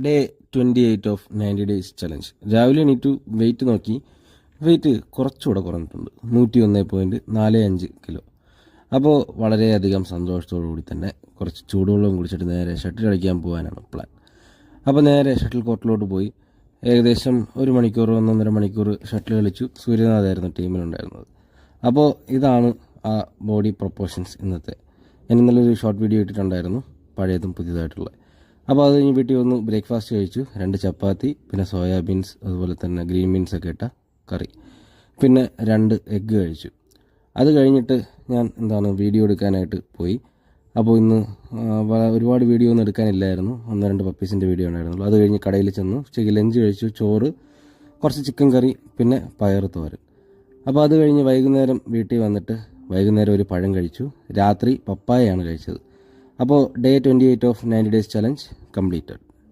Day 28 of 90 days challenge. രാവിലെ എണീറ്റു, wait നോക്കി. വെയിറ്റ് കുറച്ചുകൂടെ കുറഞ്ഞിട്ടുണ്ട്, 101.45 കിലോ. അപ്പോൾ വളരെയധികം സന്തോഷത്തോടു കൂടി തന്നെ കുറച്ച് ചൂടുവെള്ളം കുടിച്ചിട്ട് നേരെ ഷട്ടിൽ കളിക്കാൻ പോകാനാണ് പ്ലാൻ. അപ്പോൾ നേരെ ഷട്ടിൽ കോർട്ടിലോട്ട് പോയി. ഏകദേശം 1 മണിക്കൂർ 1.5 മണിക്കൂർ ഷട്ടിൽ കളിച്ചു. സൂര്യനാഥായിരുന്നു ടീമിലുണ്ടായിരുന്നത്. അപ്പോൾ ഇതാണ് ആ ബോഡി പ്രൊപ്പോർഷൻസ് ഇന്നത്തെ. ഞാൻ ഇന്നലെ ഷോർട്ട് വീഡിയോ ഇട്ടിട്ടുണ്ടായിരുന്നു, പഴയതും പുതിയതായിട്ടുള്ള. അപ്പോൾ അത് കഴിഞ്ഞ് വീട്ടിൽ വന്ന് ബ്രേക്ക്ഫാസ്റ്റ് കഴിച്ചു. 2 ചപ്പാത്തി, പിന്നെ സോയാബീൻസ്, അതുപോലെ തന്നെ ഗ്രീൻ ബീൻസ് ഒക്കെ ഇട്ട കറി, പിന്നെ 2 എഗ്ഗ് കഴിച്ചു. അത് കഴിഞ്ഞിട്ട് ഞാൻ വീഡിയോ എടുക്കാനായിട്ട് പോയി. അപ്പോൾ ഇന്ന് ഒരുപാട് വീഡിയോ ഒന്നും എടുക്കാനില്ലായിരുന്നു, 1-2 പപ്പീസിൻ്റെ വീഡിയോ ഉണ്ടായിരുന്നുള്ളൂ. അത് കഴിഞ്ഞ് കടയിൽ ചെന്നു, ഉച്ചയ്ക്ക് ലഞ്ച് കഴിച്ചു. ചോറ്, കുറച്ച് ചിക്കൻ കറി, പിന്നെ പയർ തോരൻ. അപ്പോൾ അത് കഴിഞ്ഞ് വൈകുന്നേരം വീട്ടിൽ വന്നിട്ട് വൈകുന്നേരം ഒരു പഴം കഴിച്ചു. രാത്രി പപ്പായയാണ് കഴിച്ചത്. അപ്പോൾ day 28 of 90 days challenge completed.